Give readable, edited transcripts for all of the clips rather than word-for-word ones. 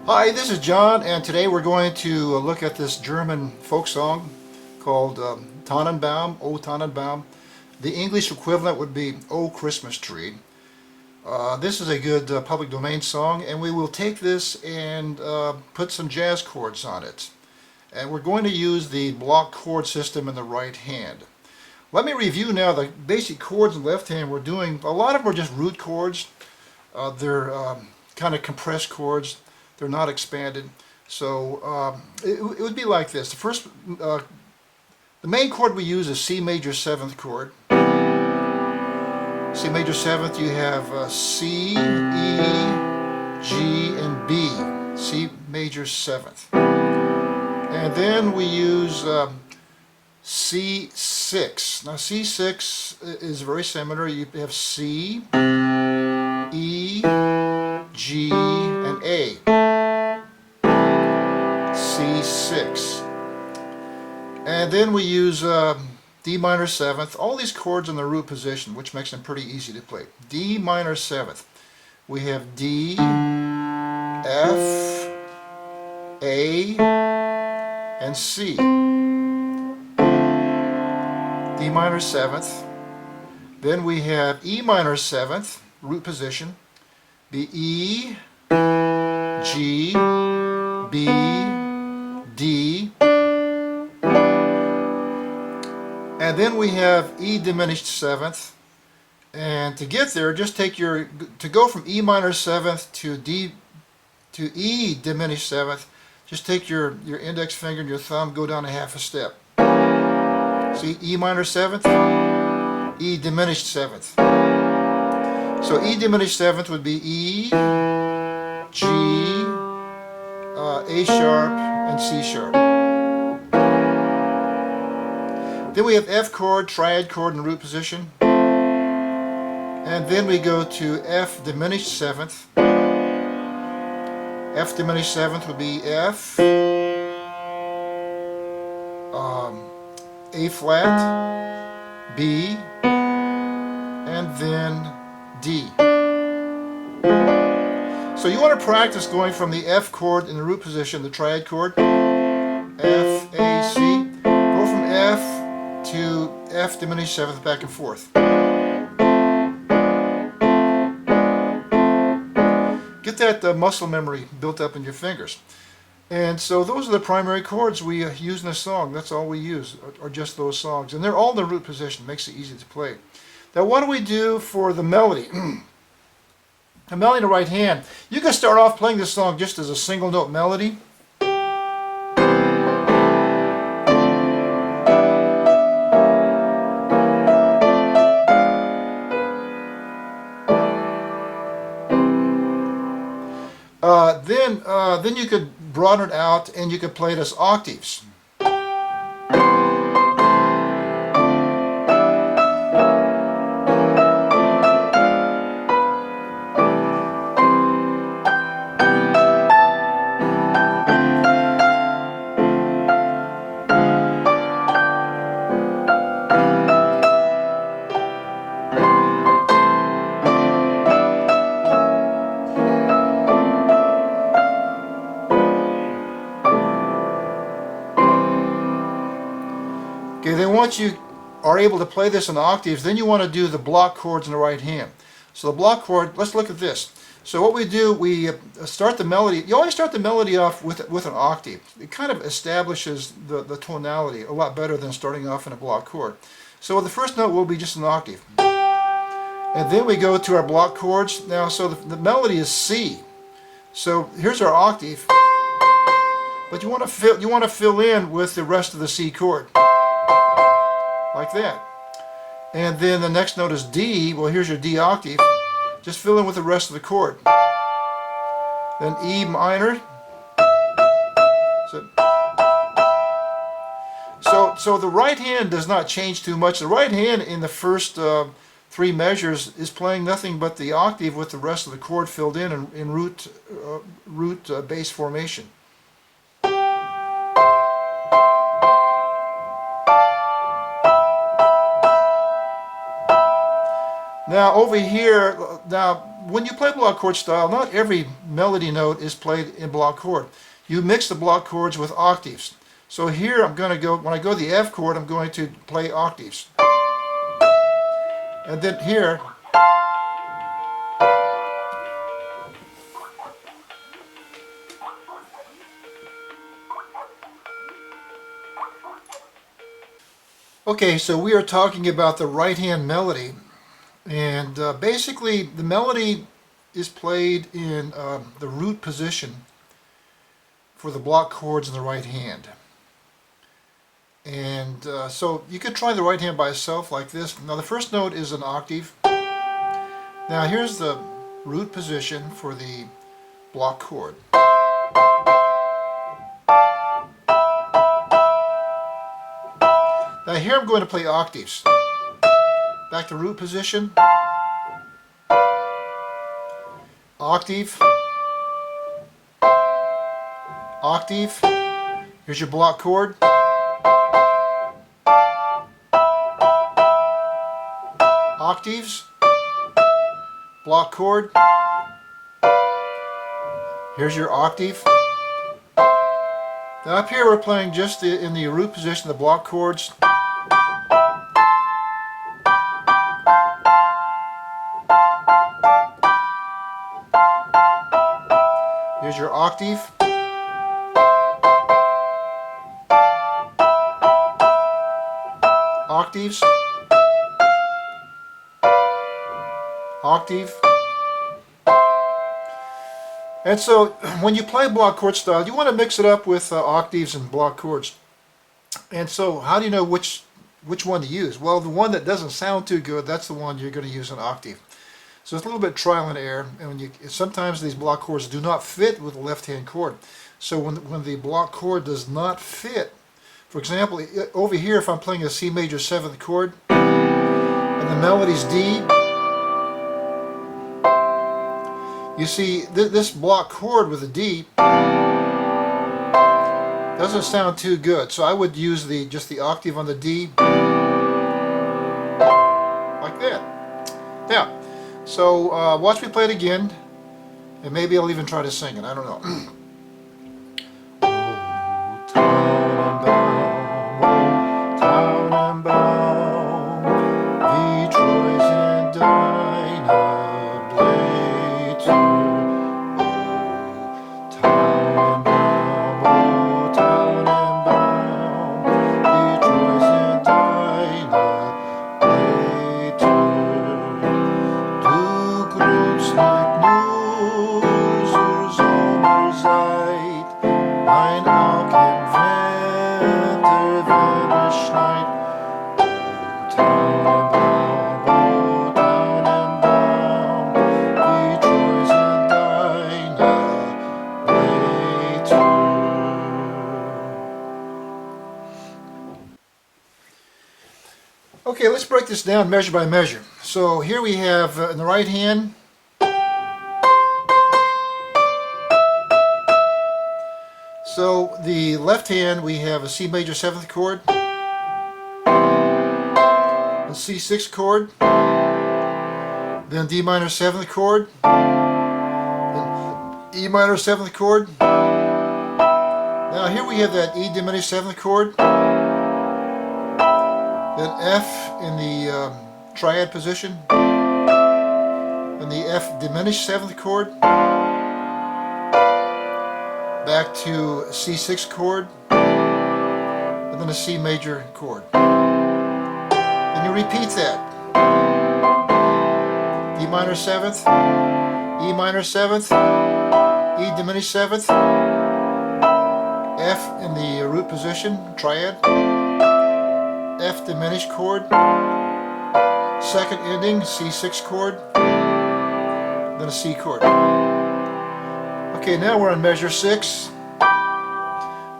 Hi, this is John, and today we're going to look at this German folk song called Tannenbaum, O Tannenbaum. The English equivalent would be O Christmas Tree. This is a good public domain song, and we will take this and put some jazz chords on it. And we're going to use the block chord system in the right hand. Let me review now the basic chords in the left hand. We're doing, a lot of them are just root chords. They're kind of compressed chords. They're not expanded. So it would be like this. The main chord we use is C major 7th chord. C major 7th, you have C, E, G, and B. C major 7th. And then we use C6. Now C6 is very similar. You have C, E, G, and A. C6. And then we use D minor 7th. All these chords in the root position, which makes them pretty easy to play. D minor 7th. We have D, F, A, and C. D minor 7th. Then we have E minor 7th, root position. Be E, G, B, D, and then we have E diminished 7th. And to get there, just take to go from E minor 7th to E diminished 7th, just take your index finger and your thumb, go down a half a step. See, E minor 7th, E diminished 7th. So E diminished 7th would be E, G, A sharp, and C sharp. Then we have F chord, triad chord in root position. And then we go to F diminished 7th. F diminished 7th would be F, A flat, B, and then D. So you want to practice going from the F chord in the root position, the triad chord, F, A, C, go from F to F diminished 7th, back and forth. Get that muscle memory built up in your fingers. And so those are the primary chords we use in a song. That's all we use, are just those songs. And they're all in the root position, makes it easy to play. Now what do we do for the melody? The melody in the right hand. You can start off playing this song just as a single note melody. Then you could broaden it out and you could play it as octaves. Okay, then once you are able to play this in octaves, then you want to do the block chords in the right hand. So the block chord, let's look at this. So what we do, we start the melody. You always start the melody off with an octave. It kind of establishes the tonality a lot better than starting off in a block chord. So the first note will be just an octave. And then we go to our block chords. Now, so the melody is C. So here's our octave. But you want to fill in with the rest of the C chord. Like that. And then the next note is D. Well, here's your D octave. Just fill in with the rest of the chord. Then E minor. So the right hand does not change too much. The right hand in the first three measures is playing nothing but the octave with the rest of the chord filled in root bass formation. Now over here, now when you play block chord style, not every melody note is played in block chord. You mix the block chords with octaves. So here I'm going to go, when I go to the F chord, I'm going to play octaves. And then here, okay, so we are talking about the right hand melody. And basically the melody is played in the root position for the block chords in the right hand. And so you could try the right hand by itself like this. Now the first note is an octave. Now here's the root position for the block chord. Now here I'm going to play octaves. Back to root position. Octave. Octave. Here's your block chord. Octaves. Block chord. Here's your octave. Now up here we're playing just in the root position, the block chords. Here's your octave. Octaves. Octave. And so when you play block chord style, you want to mix it up with octaves and block chords. And so how do you know which one to use? Well, the one that doesn't sound too good, that's the one you're going to use an octave. So it's a little bit trial and error, and sometimes these block chords do not fit with the left hand chord. So when the block chord does not fit, for example, over here if I'm playing a C major 7th chord and the melody's D, you see this block chord with a D doesn't sound too good. So I would use just the octave on the D like that. Yeah. So watch me play it again, and maybe I'll even try to sing it. I don't know. Okay, let's break this down measure by measure. So here we have in the right hand, so the left hand we have a C major 7th chord, a C6 chord, then D minor 7th chord, then E minor 7th chord. Now here we have that E diminished 7th chord, then F in the triad position, and the F diminished 7th chord, back to C6 chord, and then a C major chord. And you repeat that. D minor 7th, E minor 7th, E diminished 7th, F in the root position, triad, F diminished chord, second ending, C6 chord, then a C chord. Okay, now we're on measure 6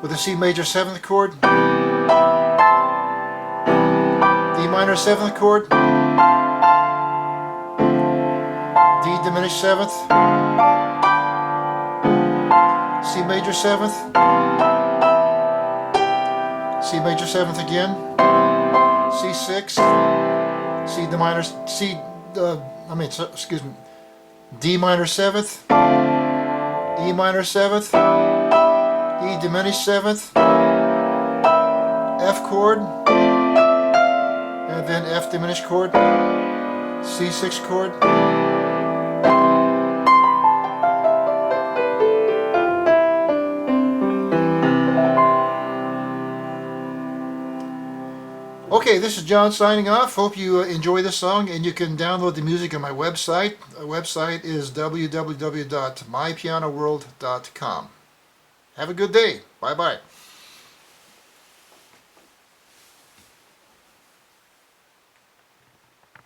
with a C major 7th chord, D minor 7th chord, D diminished 7th, C major 7th, C major 7th again, C6, C minor, excuse me, D minor 7th, E minor 7th, E diminished 7th, F chord, and then F diminished chord, C6 chord. Okay, this is John signing off. Hope you enjoy this song, and you can download the music on my website. The website is www.mypianoworld.com. Have a good day. Bye-bye.